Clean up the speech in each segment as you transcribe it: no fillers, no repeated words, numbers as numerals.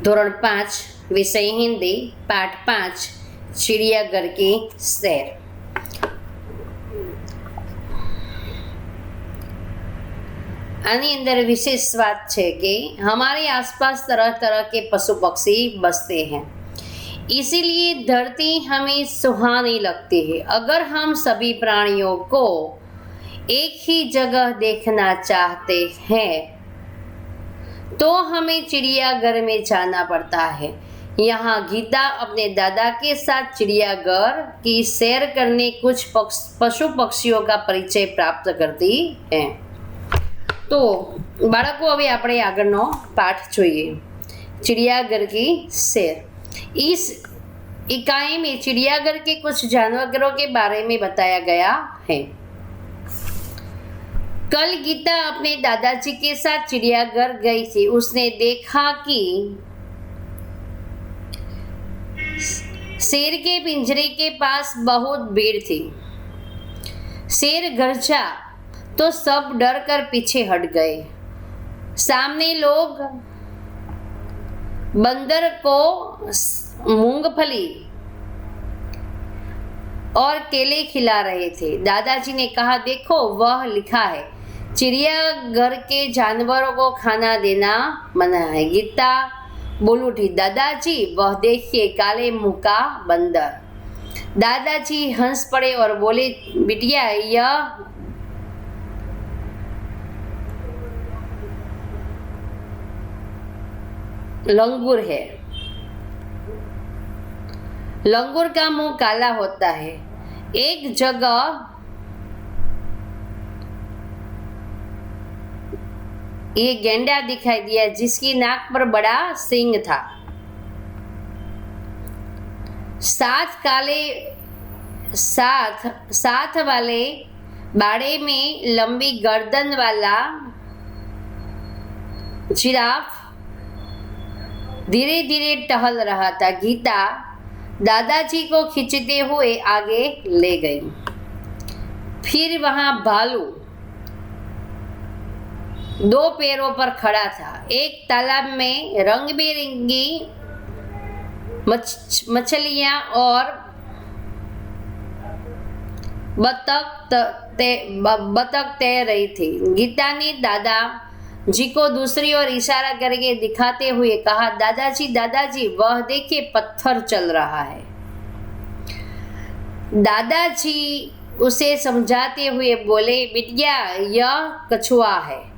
ધોરણ 5 વિષય હિન્દી પાઠ 5 चिड़ियाघर की सैर। आनी अंदर विशेष बात है कि हमारे आसपास तरह तरह के पशु पक्षी बसते हैं, इसीलिए धरती हमें सुहानी लगती है। अगर हम सभी प्राणियों को एक ही जगह देखना चाहते हैं तो हमें चिड़ियाघर में जाना पड़ता है। यहाँ गीता अपने दादा के साथ चिड़ियाघर की सैर करने कुछ पशु पक्षियों का परिचय प्राप्त करती है। तो बाळको हवे आपणे आगळनो पाठ जोईए। चिड़ियाघर की सैर। इस इकाई में चिड़ियाघर के कुछ जानवरों के बारे में बताया गया है। कल गीता अपने दादाजी के साथ चिड़ियाघर गई थी। उसने देखा कि शेर के पिंजरे के पास बहुत भीड़ थी। शेर गरजा तो सब डर कर पीछे हट गए। सामने लोग बंदर को मूंगफली और केले खिला रहे थे। दादाजी ने कहा, देखो वह लिखा है चिड़ियाघर के जानवरों को खाना देना मना है। गीता बोल उठी, दादाजी वह देखिए काले मुंह का बंदर। दादाजी हंस पड़े और बोले, बिटिया यह लंगूर है। लंगूर का मुंह काला होता है। एक जगह ये गेंडा दिखाई दिया जिसकी नाक पर बड़ा सींग था। साथ वाले बाड़े में लंबी गर्दन वाला जिराफ धीरे धीरे टहल रहा था। गीता दादाजी को खींचते हुए आगे ले गई। फिर वहां भालू दो पैरों पर खड़ा था। एक तालाब में रंग बिरंगी मछलियां और बतख तैर रही थी। गीता ने दादाजी को दूसरी ओर इशारा करके दिखाते हुए कहा, दादाजी दादाजी वह देखिए पत्थर चल रहा है। दादाजी उसे समझाते हुए बोले, बिटिया यह कछुआ है।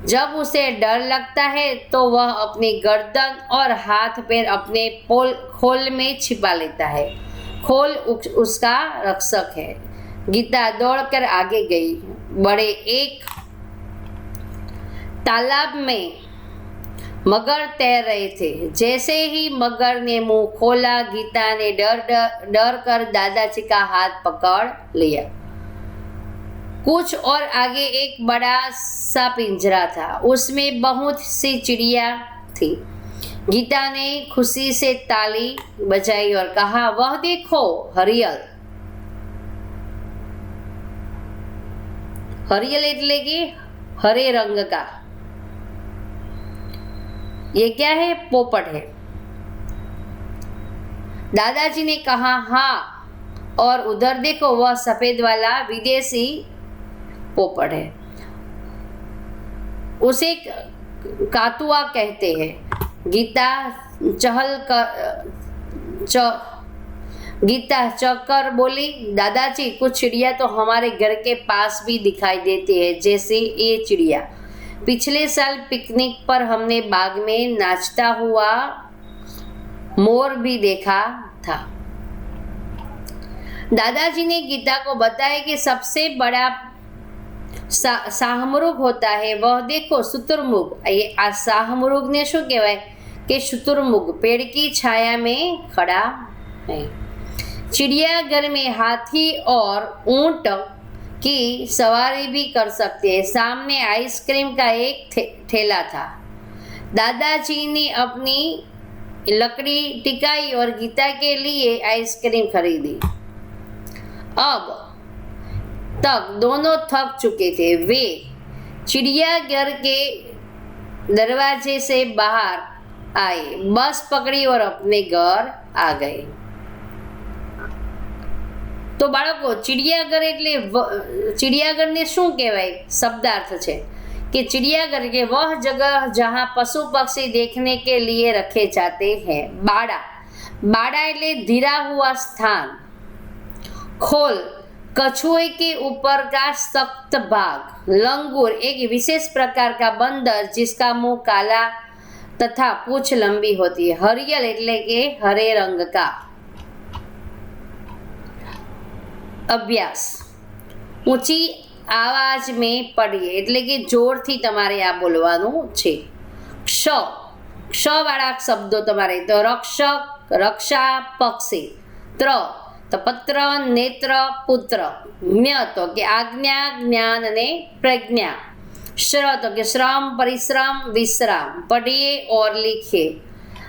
जब उसे डर लगता है तो वह अपनी गर्दन और हाथ पैर अपने खोल में छिपा लेता है। खोल उसका रक्षक है। गीता दौड़कर आगे गई। बड़े एक तालाब में मगर तैर रहे थे। जैसे ही मगर ने मुंह खोला, गीता ने डर कर दादाजी का हाथ पकड़ लिया। कुछ और आगे एक बड़ा सा पिंजरा था। उसमें बहुत सी चिड़िया थी। गीता ने खुशी से ताली बजाई और कहा, वह देखो हरियल। हरियल એટલે કે हरे रंग का। ये क्या है? पोपट है। दादाजी ने कहा, हाँ, और उधर देखो वह सफेद वाला विदेशी पोपट है। उसे कातुआ कहते हैं। गीता चक्कर बोली, दादाजी कुछ चिड़िया तो हमारे घर के पास भी दिखाई देती है, जैसे ये चिड़िया। पिछले साल पिकनिक पर हमने बाग में नाचता हुआ मोर भी देखा था। दादाजी ने गीता को बताया कि सबसे बड़ा शाहमृग होता है। वह देखो शुतुरमुर्ग। ये शाहमृग ने शू कहवाय कि शुतुरमुर्ग पेड़ की छाया में खड़ा है। चिड़ियाघर में हाथी और ऊंट की सवारी भी कर सकते हैं। सामने आइसक्रीम का एक ठेला था। दादाजी ने अपनी लकड़ी टिकाई और गीता के लिए आइसक्रीम खरीदी। अब तक दोनों थक चुके थे। वे चिड़ियाघर के दरवाजे से बाहर आए, बस पकड़ी और अपने घर आ गए। तो बाळको चिड़ियाघर एटले चिड़ियाघर ने शू कहेवाय? शब्दार्थ छे कि चिड़ियाघर के वह जगह जहाँ पशु पक्षी देखने के लिए रखे जाते हैं। बाड़ा, बाड़ा एटले धीरा हुआ स्थान। खोल, कछुए के ऊपर का सख्त भाग। लंगूर, एक विशेष प्रकार का बंदर जिसका मुंह काला तथा पूंछ लंबी होती है। हरियल एटले के हरे रंग का। अभ्यास, ऊंची आवाज में पढ़िए એટલે કે જોરથી તમારે આ બોલવાનું છે। ક્ષ, ક્ષ વાળા શબ્દો તમારે તો રક્ષક, રક્ષા, પક્ષી। ત્ર તો પત્ર, નેત્ર, પુત્ર। જ્ઞ તો કે આજ્ઞા, જ્ઞાન અને પ્રજ્ઞા। શ્ર તો કે શ્રમ, પરિશ્રમ, વિશ્રામ। પઢીએ ઓર લીખીએ,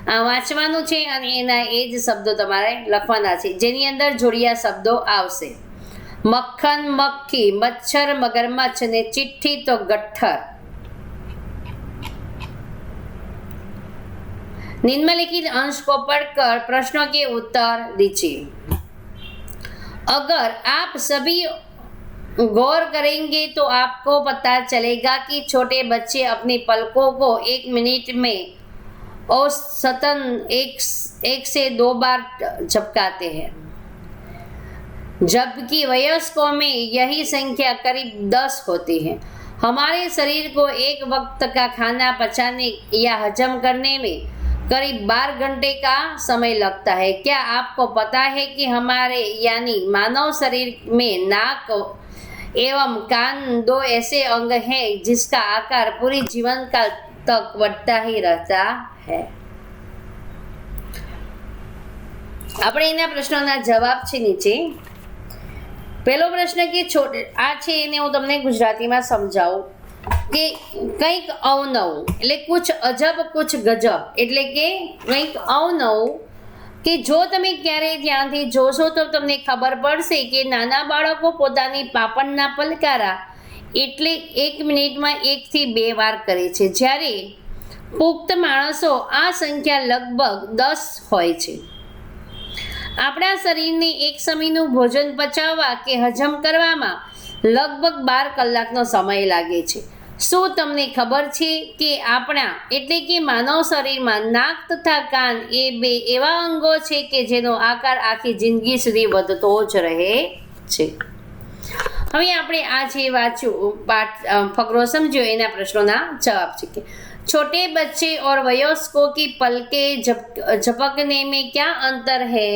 આ વાંચવાનું છે અને એના એ જ શબ્દો તમારે લખવાના છે જેની અંદર જોડિયા શબ્દો આવશે। मक्खन, मक्खी, मच्छर, मगरमच्छ ने चिट्ठी तो गट्ठर। निम्नलिखित अंश को पढ़कर प्रश्नों के उत्तर दीजिए। अगर आप सभी गौर करेंगे तो आपको पता चलेगा कि छोटे बच्चे अपनी पलकों को 1 मिनट में औसतन एक से 2 बार झपकाते हैं, जबकि वयस्कों में यही संख्या करीब 10 होती है। हमारे शरीर को एक वक्त का खाना पचाने या हजम करने में करीब 12 घंटे का समय लगता है। क्या आपको पता है कि हमारे यानी मानव शरीर में नाक एवं कान 2 ऐसे अंग हैं जिसका आकार पूरी जीवन काल तक बढ़ता ही रहता है। આપણે એના પ્રશ્નોના જવાબ છે નીચે। પહેલો પ્રશ્ન કે આ છે એને હું તમને ગુજરાતીમાં સમજાવું કે કંઈક અવનવું એટલે કુછ અજબ કુછ ગજબ એટલે કે કંઈક અવનવું કે જો તમે ક્યારેય ધ્યાનથી જોશો તો તમને ખબર પડશે કે નાના બાળકો પોતાની પાપણના પલકારા એટલે 1 મિનિટમાં 1 થી 2 વાર કરે છે, જ્યારે પુખ્ત માણસો આ સંખ્યા લગભગ 10 હોય છે। આપણા શરીરને એક સમયનું ભોજન પચાવવા કે હજમ કરવામાં લગભગ 12 કલાકનો સમય લાગે છે। શું તમને ખબર છે કે આપણા એટલે કે માનવ શરીરમાં નાક તથા કાન એ 2 એવા અંગો છે કે જેનો આકાર આખી જિંદગી સુધી વધતો જ રહે છે। હવે આપણે આ જે વાંચ્યું પાઠ ફકરો સમજ્યો એના પ્રશ્નોના જવાબ છે કે छोटे बच्चे और वयस्कों की पलकें झपकने में क्या अंतर है?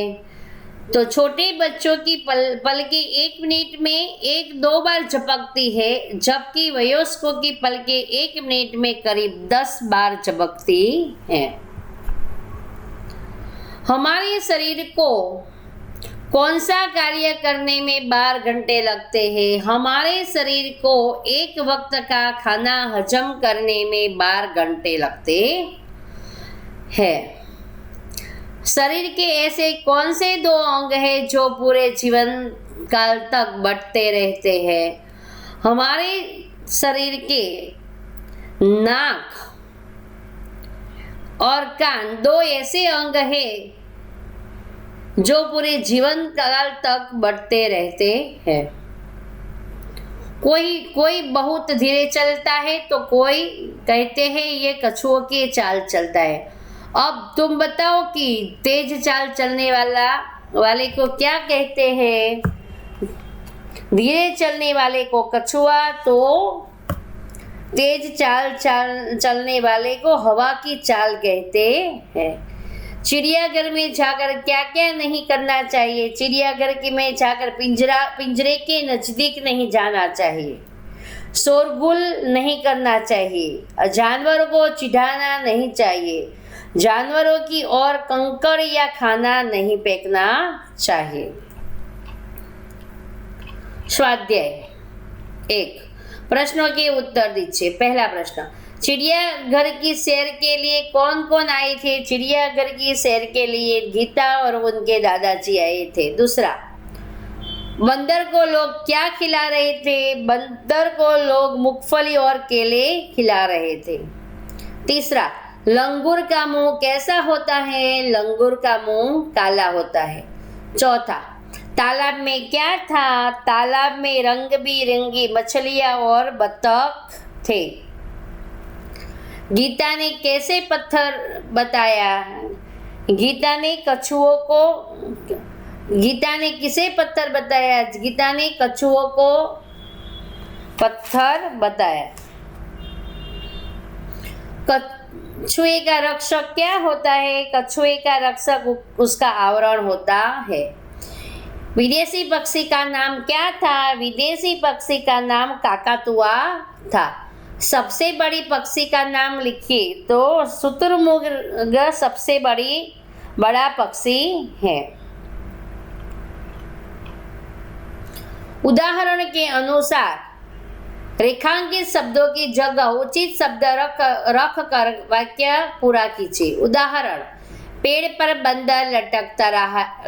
तो छोटे बच्चों की पलकें 1 मिनट में 1-2 बार झपकती है, जबकि वयस्कों की पलकें 1 मिनट में करीब 10 बार झपकती है। हमारे शरीर को कौन सा कार्य करने में 12 घंटे लगते हैं? हमारे शरीर को एक वक्त का खाना हजम करने में 12 घंटे लगते हैं। शरीर के ऐसे कौन से 2 अंग हैं जो पूरे जीवन काल तक बढ़ते रहते हैं? हमारे शरीर के नाक और कान 2 ऐसे अंग हैं जो पूरे जीवन काल तक बढ़ते रहते हैं। कोई बहुत धीरे चलता है तो कोई कहते हैं ये कछुओं की चाल चलता है। अब तुम बताओ कि तेज चाल चलने वाले को क्या कहते हैं? धीरे चलने वाले को कछुआ, तो तेज चाल चलने वाले को हवा की चाल कहते हैं। चिड़ियाघर में जाकर क्या क्या नहीं करना चाहिए? चिड़ियाघर में जाकर पिंजरे के नजदीक नहीं जाना चाहिए, शोरगुल नहीं करना चाहिए, जानवरों को चिढ़ाना नहीं चाहिए, जानवरों की ओर कंकड़ या खाना नहीं फेंकना चाहिए। स्वाध्याय 1, प्रश्नों के उत्तर दीजिए। पहला प्रश्न, चिड़ियाघर की सैर के लिए कौन कौन आए थे? चिड़ियाघर की सैर के लिए गीता और उनके दादाजी आए थे। दूसरा, बंदर को लोग क्या खिला रहे थे? बंदर को लोग मूंगफली और केले खिला रहे थे। तीसरा, लंगूर का मुंह कैसा होता है? लंगूर का मुंह काला होता है। चौथा, तालाब में क्या था? तालाब में रंग बिरंगी मछलियां और बतख थे। गीता ने कैसे पत्थर बताया? गीता ने किसे पत्थर बताया? गीता ने कछुओं को पत्थर बताया। कछुए का रक्षक क्या होता है? कछुए का रक्षक उसका आवरण होता है। विदेशी पक्षी का नाम क्या था? विदेशी पक्षी का नाम काकातुआ था। सबसे बड़ी पक्षी का नाम लिखिए। तो शुतुरमुर्ग सबसे बड़ा पक्षी है। उदाहरण के अनुसार रेखांकित शब्दों की जगह उचित शब्द रख कर वाक्य पूरा कीजिए। उदाहरण, पेड़ पर बंदर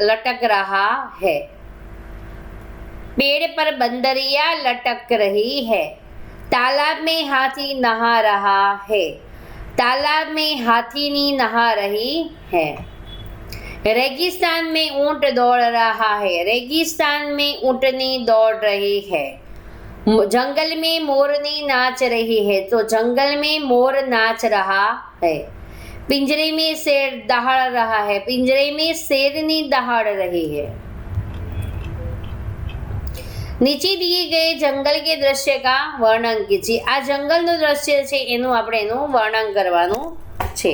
लटक रहा है। पेड़ पर बंदरिया लटक रही है। तालाब में हाथी नहा रहा है। तालाब में हाथीनी नहा रही है। रेगिस्तान में ऊंट दौड़ रहा है। रेगिस्तान में ऊंटनी दौड़ रही है। जंगल में मोरनी नाच रही है। तो जंगल में मोर नाच रहा है। पिंजरे में शेर दहाड़ रहा है। पिंजरे में शेरनी दहाड़ रही है। નીચે दिए गए जंगल के दृश्य का वर्णन कीजिए। आ જંગલનું દ્રશ્ય છે એનું આપણે એનું વર્ણન કરવાનું છે।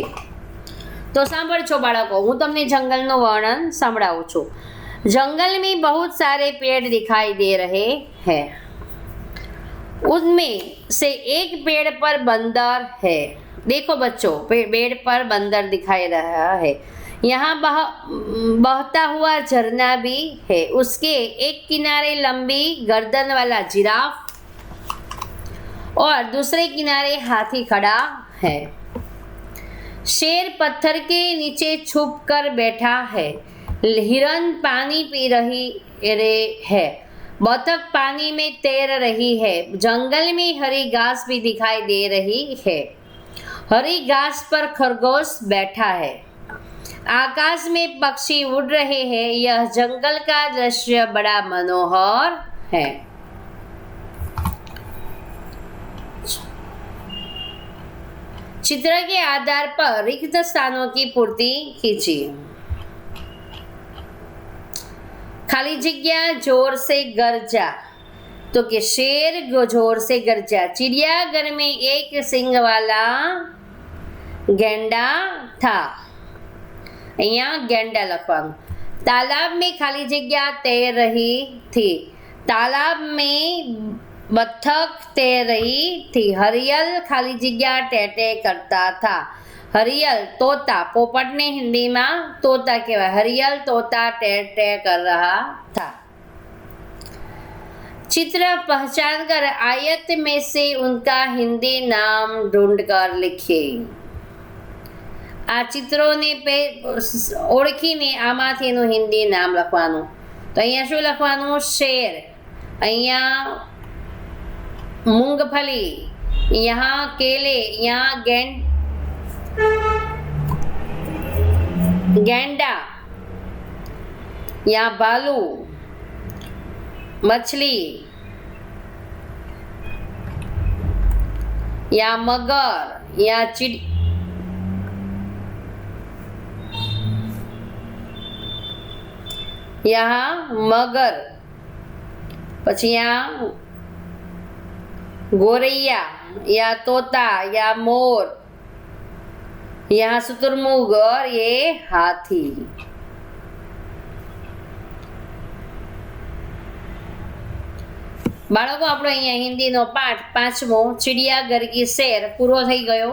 તો સાંભળજો બાળકો, હું તમને જંગલનું વર્ણન સંભળાવું છું। जंगल में बहुत सारे पेड़ दिखाई दे रहे हैं। उनमें से एक पेड़ पर बंदर है। देखो बच्चों, पेड़ पर बंदर दिखाई रहा है। यहाँ बहता हुआ झरना भी है। उसके एक किनारे लंबी गर्दन वाला जिराफ और दूसरे किनारे हाथी खड़ा है। शेर पत्थर के नीचे छुप कर बैठा है। हिरन पानी पी रही है। बतख पानी में तैर रही है। जंगल में हरी घास भी दिखाई दे रही है। हरी घास पर खरगोश बैठा है। आकाश में पक्षी उड़ रहे हैं। यह जंगल का दृश्य बड़ा मनोहर है। चित्र के आधार पर रिक्त स्थानों की पूर्ति कीजिए। खाली जगह जोर से गरजा। तो कि शेर जोर से गरजा। चिड़ियाघर में एक सिंग वाला गेंडा था। यहाँ गेंडा लखवानु। तालाब में खाली जगह तैर रही थी। तालाब में बत्तख तैर रही थी। हरियल खाली जगह टेटे करता था। हरियल तोता, पोपट ने हिंदी में तोता कहवाय। हरियल तोता टे कर रहा था। चित्र पहचान कर आयत में से उनका हिंदी नाम ढूंढकर लिखिए। आ चित्रोने ओळखीने आमांथी एनुं हिंदी नाम लखवानुं। तो अहींया शुं लखवानुं? शेर। अहींया मूंगफली। यहाँ केले। यहाँ गेंडा। यहाँ भालू, मछली। यहाँ मगर। यहाँ यहाँ मगर। पछी यहाँ गोरैया, या तोता, या मोर, यहाँ शुतुरमुर्ग और ये हाथी। बाळको आपणो अहींया हिंदीनो पाठ 5मो चिड़ियाघर की सैर पूरो थई गयो।